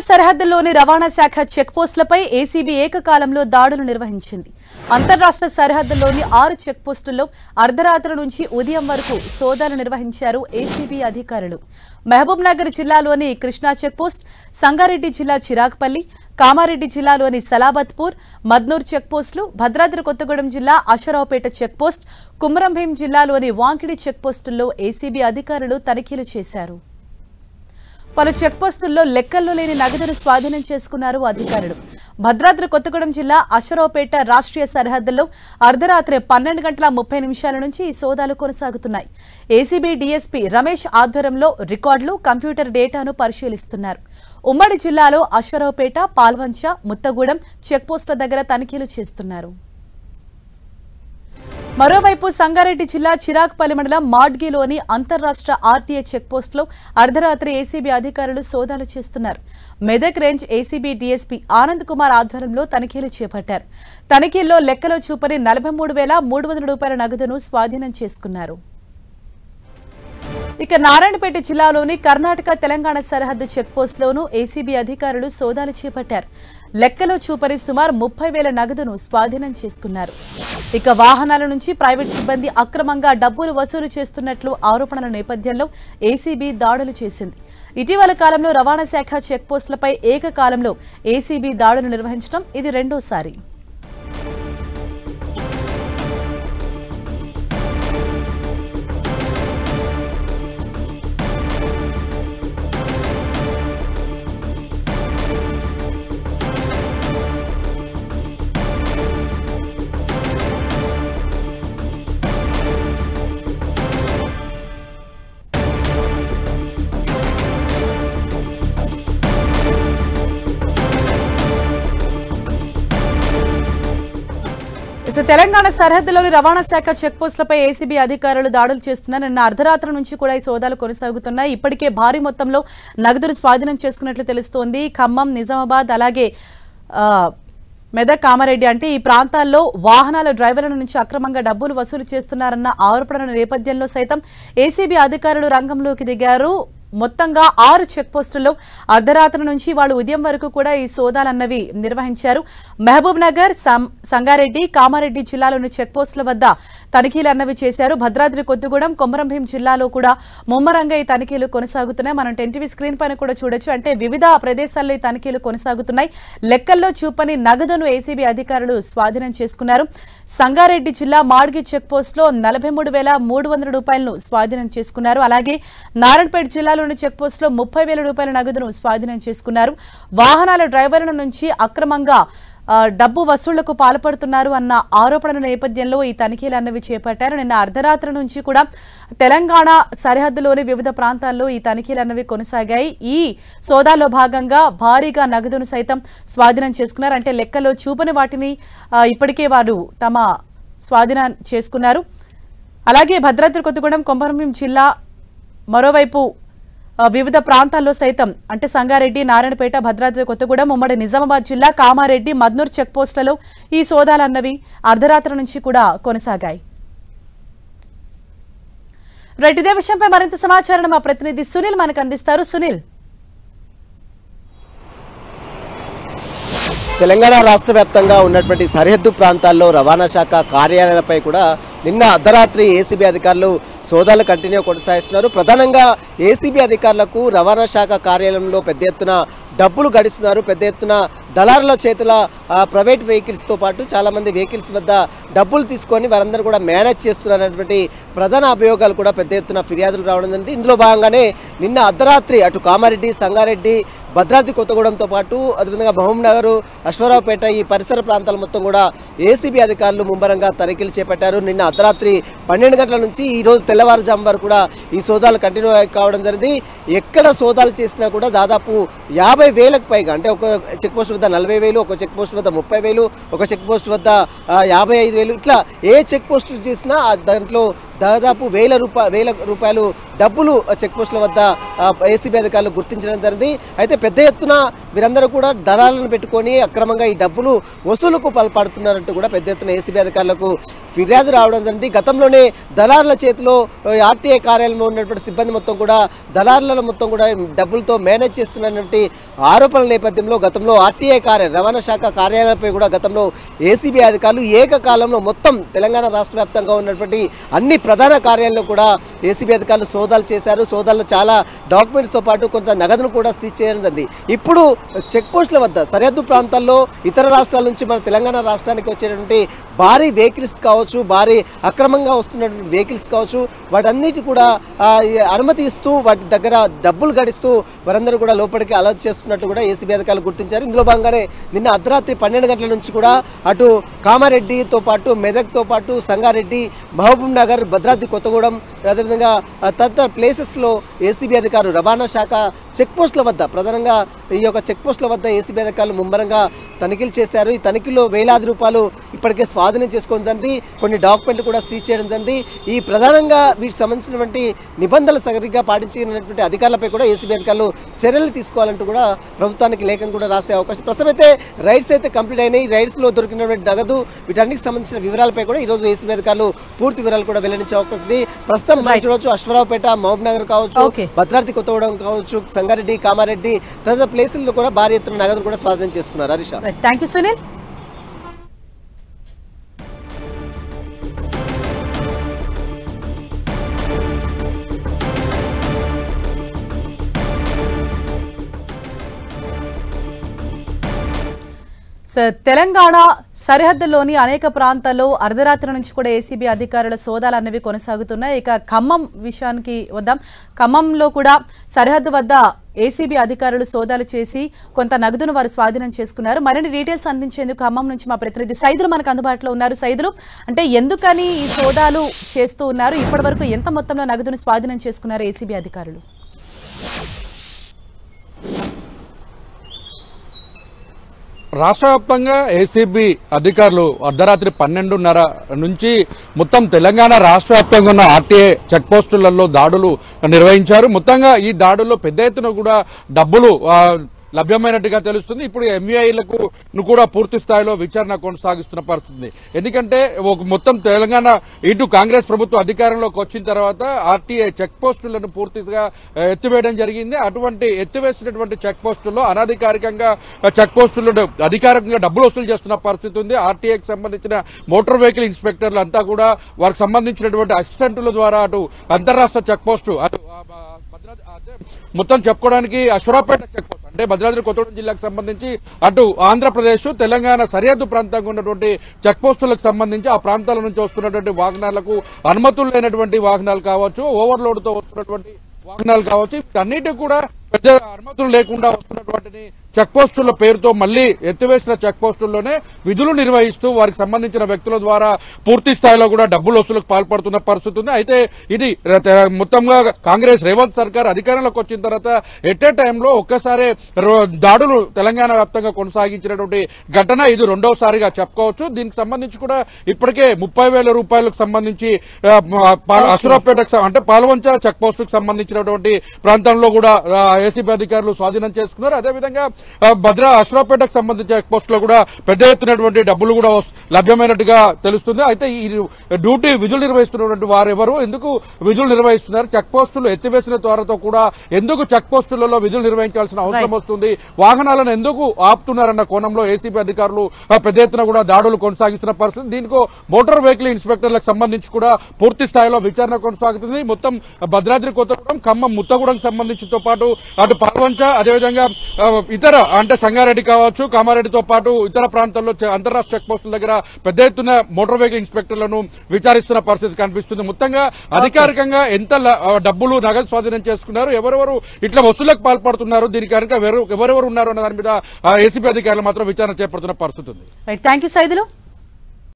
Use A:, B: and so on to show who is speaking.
A: సరిహద్దుల్లోని రవాణా శాఖ check పోస్టులపై ACB ఏకకాలంలో దాడులు నిర్వహించింది. అంతర్రాష్ట్ర సరిహద్దుల్లోని 6 చెక్ పోస్టుల్లో అర్ధరాత్రి నుంచి ఉదయం వరకు సోదాలు నిర్వహించారు ఏసీబీ అధికారులు. మహబూబ్ నగర్ జిల్లాలోని కృష్ణా చెక్ పోస్ట్, సంగారెడ్డి జిల్లా చిరాగ్పల్లి, కామారెడ్డి జిల్లాలోని సలాబత్పూర్, మద్నూర్ చెక్ పోస్టులు, భద్రాద్రి కొత్తగూడెం జిల్లా అషరావుపేట చెక్ పోస్ట్, కుమ్రంభీం జిల్లాలోని వాంకిడి చెక్ పోస్టుల్లో ఏసీబీ అధికారులు తనిఖీలు చేశారు. పలు చెక్ పోస్టుల్లో లెక్కల్లో లేని నగదును స్వాధీనం చేసుకున్నారు అధికారులు. భద్రాద్రి కొత్తగూడెం జిల్లా అషరావుపేట రాష్ట్రీయ సరిహద్దుల్లో అర్ధరాత్రి 12:30 నుంచి ఈ సోదాలు కొనసాగుతున్నాయి. ఏసీబీ డీఎస్పీ రమేష్ ఆధ్వర్యంలో రికార్డులు, కంప్యూటర్ డేటాను పరిశీలిస్తున్నారు. ఉమ్మడి జిల్లాలో అషరావుపేట, పాల్వంచ, ముత్తగూడెం చెక్ పోస్టుల దగ్గర తనిఖీలు చేస్తున్నారు. మరోవైపు సంగారెడ్డి జిల్లా చిరాగ్పల్లి మండలం మాడ్గిలోని అంతర్రాష్ట్ర ఆర్టీఏ చెక్ పోస్టులో అర్ధరాత్రి ఏసీబీ అధికారులు సోదాలు చేస్తున్నారు. Medak range ACB DSP Anand Kumar ఆధ్వర్యంలో తనిఖీలు చేపట్టారు. తనిఖీల్లో లెక్కలో చూపని 43,300 రూపాయల నగదును స్వాధీనం చేసుకున్నారు. ఇక నారాయణపేట జిల్లాలోని కర్ణాటక తెలంగాణ సరిహద్దు చెక్ పోస్టులోనూ ఏసీబీ అధికారులు సోదాలు చేపట్టారు. లెక్కలో చూపరి సుమారు 30,000 నగదును స్వాధీనం చేసుకున్నారు. ఇక వాహనాల నుంచి ప్రైవేట్ సిబ్బంది అక్రమంగా డబ్బులు వసూలు చేస్తున్నట్లు ఆరోపణల నేపథ్యంలో ఏసీబీ దాడులు చేసింది. ఇటీవల కాలంలో రవాణా శాఖ చెక్ పోస్టులపై ఏకకాలంలో ఏసీబీ దాడులు నిర్వహించడం ఇది రెండోసారి. తెలంగాణ సరిహద్దులోని రవాణా శాఖ చెక్ పోస్టులపై ఏసీబీ అధికారులు దాడులు చేస్తున్నారు. నిన్న అర్ధరాత్రి నుంచి కూడా ఈ సోదాలు కొనసాగుతున్నాయి. ఇప్పటికే భారీ మొత్తంలో నగదును స్వాధీనం చేసుకున్నట్లు తెలుస్తోంది. ఖమ్మం, నిజామాబాద్, అలాగే మెదక్, కామారెడ్డి అంటే ఈ ప్రాంతాల్లో వాహనాల డ్రైవర్ల నుంచి అక్రమంగా డబ్బులు వసూలు చేస్తున్నారన్న ఆరోపణల నేపథ్యంలో సైతం ఏసీబీ అధికారులు రంగంలోకి దిగారు. మొత్తంగా 6 చెక్ పోస్టుల్లో అర్ధరాత్రి నుంచి వాళ్ళు ఉదయం వరకు కూడా ఈ సోదాలన్నవి నిర్వహించారు. మహబూబ్ నగర్, సంగారెడ్డి, కామారెడ్డి జిల్లాలోని చెక్ పోస్టుల వద్ద తనిఖీలు అన్నవి చేశారు. భద్రాద్రి కొత్తగూడెం, కొమరంభీం జిల్లాలో కూడా ముమ్మరంగా ఈ తనిఖీలు కొనసాగుతున్నాయి. మనం ఎన్టీవీ స్క్రీన్ పైన కూడా చూడొచ్చు. అంటే వివిధ ప్రదేశాల్లో ఈ తనిఖీలు కొనసాగుతున్నాయి. లెక్కల్లో చూపని నగదును ఏసీబీ అధికారులు స్వాధీనం చేసుకున్నారు. సంగారెడ్డి జిల్లా మాడ్గి చెక్ పోస్టులో 43,300 రూపాయలను స్వాధీనం చేసుకున్నారు. అలాగే నారాయణపేట జిల్లాలోని చెక్ పోస్టులో 30,000 రూపాయల నగదును స్వాధీనం చేసుకున్నారు. వాహనాల డ్రైవర్ల నుంచి అక్రమంగా డబ్బు వసూళ్లకు పాల్పడుతున్నారు అన్న ఆరోపణల నేపథ్యంలో ఈ తనిఖీలు అన్నవి చేపట్టారు. నిన్న అర్ధరాత్రి నుంచి కూడా తెలంగాణ సరిహద్దులోని వివిధ ప్రాంతాల్లో ఈ తనిఖీలు అన్నవి కొనసాగాయి. ఈ సోదాలో భాగంగా భారీగా నగదును సైతం స్వాధీనం చేసుకున్నారు. అంటే లెక్కలో చూపని వాటిని ఇప్పటికే వారు తమ స్వాధీనం చేసుకున్నారు. అలాగే భద్రాద్రి కొత్తగూడెం, కొమరంభీం జిల్లా, మరోవైపు వివిధ ప్రాంతాల్లో సైతం అంటే సంగారెడ్డి, నారాయణపేట, భద్రాద్రి కొత్తగూడెం, ఉమ్మడి నిజామాబాద్ జిల్లా, కామారెడ్డి, మద్నూర్ చెక్ పోస్టులలో ఈ సోదాలన్నవి అర్ధరాత్రి నుంచి కూడా కొనసాగాయి. రైట్, ఇదే విషయంపై మరింత సమాచారం మా ప్రతినిధి సునీల్ మనకు అందిస్తారు. సునీల్,
B: తెలంగాణ రాష్ట్ర వ్యాప్తంగా ఉన్నటువంటి సరిహద్దు ప్రాంతాల్లో రవాణా శాఖ కార్యాలయాలపై కూడా నిన్న అర్ధరాత్రి ఏసీబీ అధికారులు సోదాలు కంటిన్యూ కొనసాగిస్తున్నారు. ప్రధానంగా ఏసీబీ అధికారులకు రవాణా శాఖ కార్యాలయంలో పెద్ద ఎత్తున డబ్బులు గడిస్తున్నారు. పెద్ద ఎత్తున దళారుల చేతుల ప్రైవేట్ వెహికల్స్తో పాటు చాలామంది వెహికల్స్ వద్ద డబ్బులు తీసుకొని వారందరూ కూడా మేనేజ్ చేస్తున్నారనేటువంటి ప్రధాన అభియోగాలు కూడా పెద్ద ఎత్తున ఫిర్యాదులు రావడం జరిగింది. ఇందులో భాగంగానే నిన్న అర్ధరాత్రి అటు కామారెడ్డి, సంగారెడ్డి, భద్రాద్రి కొత్తగూడెంతో పాటు అదేవిధంగా మహబూబ్ నగర్, అశ్వరావుపేట ఈ పరిసర ప్రాంతాల మొత్తం కూడా ఏసీబీ అధికారులు ముమ్మరంగా తనిఖీలు చేపట్టారు. నిన్న అర్ధరాత్రి 12 గంటల నుంచి ఈరోజు తెల్లవారుజాము వరకు కూడా ఈ సోదాలు కంటిన్యూ కావడం జరిగింది. ఎక్కడ సోదాలు చేసినా కూడా దాదాపు 50,000కు పైగా, అంటే ఒక చెక్ పోస్ట్ వద్ద 40,000, ఒక చెక్ పోస్ట్ వద్ద 30,000, ఒక చెక్ పోస్ట్ వద్ద 55,000, ఇట్లా ఏ చెక్ పోస్ట్ చేసినా దాంట్లో దాదాపు 1,000 రూపాయలు డబ్బులు చెక్ పోస్టుల వద్ద ఏసీబీ అధికారులు గుర్తించడం జరిగింది. అయితే పెద్ద ఎత్తున వీరందరూ కూడా దళాలను పెట్టుకొని అక్రమంగా ఈ డబ్బులు వసూలుకు పాల్పడుతున్నారంటూ కూడా పెద్ద ఎత్తున ఏసీబీ అధికారులకు ఫిర్యాదు రావడం జరిగింది. గతంలోనే దళారుల చేతిలో ఆర్టీఐ కార్యాలయంలో ఉన్నటువంటి సిబ్బంది మొత్తం కూడా దళారులను మొత్తం కూడా డబ్బులతో మేనేజ్ చేస్తున్నటువంటి ఆరోపణల నేపథ్యంలో గతంలో ఆర్టీఐ రవాణా శాఖ కార్యాలయంపై కూడా గతంలో ఏసీబీ అధికారులు ఏకకాలంలో మొత్తం తెలంగాణ రాష్ట్ర వ్యాప్తంగా ఉన్నటువంటి అన్ని ప్రధాన కార్యాలయంలో కూడా ఏసీబీ అధికారులు సోదాలు చేశారు. సోదాల్లో చాలా డాక్యుమెంట్స్తో పాటు కొంత నగదును కూడా సీజ్ చేయడం జరిగింది. ఇప్పుడు చెక్ పోస్టుల వద్ద సరిహద్దు ప్రాంతాల్లో ఇతర రాష్ట్రాల నుంచి మన తెలంగాణ రాష్ట్రానికి వచ్చేటువంటి భారీ వెహికల్స్ కావచ్చు, భారీ అక్రమంగా వస్తున్నటువంటి వెహికల్స్ కావచ్చు, వాటన్నిటి కూడా అనుమతి ఇస్తూ వాటి దగ్గర డబ్బులు గడిస్తూ వారందరూ కూడా లోపలికి అలర్ట్ చేస్తున్నట్టు కూడా ఏసీబీ అధికారులు గుర్తించారు. ఇందులో భాగంగానే నిన్న అర్ధరాత్రి 12 గంటల నుంచి కూడా అటు కామారెడ్డితో పాటు మెదక్తో పాటు సంగారెడ్డి, మహబూబ్ నగర్, భద్రాద్రి కొత్తగూడెం, అదేవిధంగా తదితర ప్లేసెస్లో ఏసీబీ అధికారులు రవాణా శాఖ చెక్ పోస్టుల వద్ద ప్రధానంగా ఈ యొక్క చెక్ పోస్టుల వద్ద ఏసీబీ అధికారులు ముమ్మరంగా తనిఖీలు చేశారు. ఈ తనిఖీలో వేలాది రూపాయలు ఇప్పటికే స్వాధీనం చేసుకోవడం జరిగింది. కొన్ని డాక్యుమెంట్లు కూడా సీజ్ చేయడం జరిగింది. ఈ ప్రధానంగా వీటికి సంబంధించినటువంటి నిబంధనలు సరిగ్గా పాటించినటువంటి అధికారులపై కూడా ఏసీబీ అధికారులు చర్యలు తీసుకోవాలంటూ కూడా ప్రభుత్వానికి లేఖను కూడా రాసే అవకాశం. ప్రస్తుతం అయితే రైడ్స్ అయితే కంప్లీట్ అయినాయి. రైడ్స్లో దొరికినటువంటి నగదు వీటన్నిటికి సంబంధించిన వివరాలపై కూడా ఈరోజు ఏసీబీ అధికారులు పూర్తి వివరాలు కూడా వెల్లడించే అవకాశం ఉంది. ప్రస్తుతం రోజు అశ్వరావుపేట, మహబూబ్ నగర్ కావచ్చు, భద్రాద్రి కొత్తగూడెం కావచ్చు, సంగారెడ్డి, కామారెడ్డి తదితర ప్లేసుల్లో కూడా భారీ ఎత్తున నగదు కూడా స్వాధీనం చేసుకున్నారు. Harish,
A: thank you Sunil. తెలంగాణ సరిహద్దుల్లోని అనేక ప్రాంతాల్లో అర్ధరాత్రి నుంచి కూడా ఏసీబీ అధికారుల సోదాలు అనేవి కొనసాగుతున్నాయి. ఇక ఖమ్మం విషయానికి వద్దాం. ఖమ్మంలో కూడా సరిహద్దు వద్ద ఏసీబీ అధికారులు సోదాలు చేసి కొంత నగదును వారు స్వాధీనం చేసుకున్నారు. మరిన్ని డీటెయిల్స్ అందించేందుకు ఖమ్మం నుంచి మా ప్రతినిధి సైదులు మనకు అందుబాటులో ఉన్నారు. సైదులు, అంటే ఎందుకని ఈ సోదాలు చేస్తూ ఉన్నారు? ఇప్పటి వరకు ఎంత మొత్తంలో నగదును స్వాధీనం చేసుకున్నారు ఏసీబీ అధికారులు?
C: రాష్ట్ర వ్యాప్తంగా ఏసీబీ అధికారులు అర్ధరాత్రి 12:30 నుంచి మొత్తం తెలంగాణ రాష్ట్ర వ్యాప్తంగా ఉన్న ఆర్టీఏ చెక్ పోస్టులలో దాడులు నిర్వహించారు. మొత్తంగా ఈ దాడుల్లో పెద్ద ఎత్తున కూడా డబ్బులు లభ్యమైనట్టుగా తెలుస్తుంది. ఇప్పుడు ఎంవీఐలకు కూడా పూర్తి స్థాయిలో విచారణ కొనసాగిస్తున్న పరిస్థితి. ఎందుకంటే మొత్తం తెలంగాణ ఇటు కాంగ్రెస్ ప్రభుత్వం అధికారంలోకి వచ్చిన తర్వాత ఆర్టీఐ చెక్ పోస్టులను పూర్తిగా ఎత్తివేయడం జరిగింది. అటువంటి ఎత్తివేసినటువంటి చెక్ పోస్టుల్లో అనధికారికంగా చెక్ పోస్టులను అధికారికంగా డబ్బులు వసూలు చేస్తున్న పరిస్థితి ఉంది. ఆర్టీఐకి సంబంధించిన మోటార్ వెహికల్ ఇన్స్పెక్టర్లు అంతా కూడా వారికి సంబంధించినటువంటి అసిస్టెంట్ల ద్వారా అటు అంతర్రాష్ట్ర చెక్ పోస్టు మొత్తం చెప్పుకోవడానికి అశ్వరావుపేట చెక్ పోస్ట్ అంటే భద్రాద్రి కొత్తగూడెం జిల్లాకు సంబంధించి అటు ఆంధ్రప్రదేశ్ తెలంగాణ సరిహద్దు ప్రాంతంగా ఉన్నటువంటి చెక్ పోస్టులకు సంబంధించి ఆ ప్రాంతాల నుంచి వస్తున్నటువంటి వాహనాలకు అనుమతులు లేనటువంటి వాహనాలు కావచ్చు, ఓవర్లోడ్ తో వస్తున్నటువంటి వాహనాలు కావచ్చు, వీటన్నిటి కూడా పెద్ద అనుమతులు లేకుండా వస్తున్నటువంటి చెక్ పోస్టుల పేరుతో మళ్లీ ఎత్తివేసిన చెక్ పోస్టుల్లోనే విధులు నిర్వహిస్తూ వారికి సంబంధించిన వ్యక్తుల ద్వారా పూర్తి స్థాయిలో కూడా డబ్బులు వసూలుకు పాల్పడుతున్న పరిస్థితి ఉంది. అయితే ఇది మొత్తంగా కాంగ్రెస్ రేవంత్ సర్కార్ అధికారంలోకి వచ్చిన తర్వాత ఎట్ ఏ టైంలో ఒక్కసారి దాడులు తెలంగాణ వ్యాప్తంగా కొనసాగించినటువంటి ఘటన ఇది రెండోసారిగా చెప్పుకోవచ్చు. దీనికి సంబంధించి కూడా ఇప్పటికే 30,000 రూపాయలకు సంబంధించి అసురాపేటకు అంటే పాల్వంచ చెక్ పోస్టుకు సంబంధించినటువంటి ప్రాంతంలో కూడా ఏసీబీ అధికారులు స్వాధీనం చేసుకున్నారు. అదేవిధంగా అశ్వరావుపేటకు సంబంధించిన చెక్ పోస్ట్ లో కూడా పెద్ద ఎత్తునటువంటి డబ్బులు కూడా లభ్యమైనట్టుగా తెలుస్తుంది. అయితే ఈ డ్యూటీ విధులు నిర్వహిస్తున్నటువంటి వారెవరు, ఎందుకు విధులు నిర్వహిస్తున్నారు, చెక్ పోస్టులు ఎత్తివేసిన త్వరతో కూడా ఎందుకు చెక్ పోస్టులలో విధులు నిర్వహించాల్సిన అవసరం వస్తుంది, వాహనాలను ఎందుకు ఆపుతున్నారన్న కోణంలో ఏసీబీ అధికారులు పెద్ద ఎత్తున కూడా దాడులు కొనసాగిస్తున్న పరిస్థితి. దీనికో మోటార్ వెహికల్ ఇన్స్పెక్టర్లకు సంబంధించి కూడా పూర్తి స్థాయిలో విచారణ కొనసాగుతుంది. మొత్తం భద్రాద్రి కొత్తగూడెం, ఖమ్మం, ముత్తగూడెం సంబంధించితో పాటు అటు పాల్వంచ అదేవిధంగా ఇతర అంటే సంగారెడ్డి కావచ్చు, కామారెడ్డితో పాటు ఇతర ప్రాంతాల్లో అంతర్రాష్ట్ర చెక్ పోస్టుల దగ్గర పెద్ద ఎత్తున మోటార్ వెహికల్ ఇన్స్పెక్టర్లను విచారిస్తున్న పరిస్థితి కనిపిస్తుంది. మొత్తంగా అధికారికంగా ఎంత డబ్బులు నగదు స్వాధీనం చేసుకున్నారు, ఎవరెవరు ఇట్లా వసూళ్లకు పాల్పడుతున్నారు, దీనికి కనుక ఎవరెవరు ఉన్నారు అన్న దాని మీద ఏసీబీ అధికారులు మాత్రం విచారణ చేపడుతున్న పరిస్థితి ఉంది.
A: Thank you Saidulu.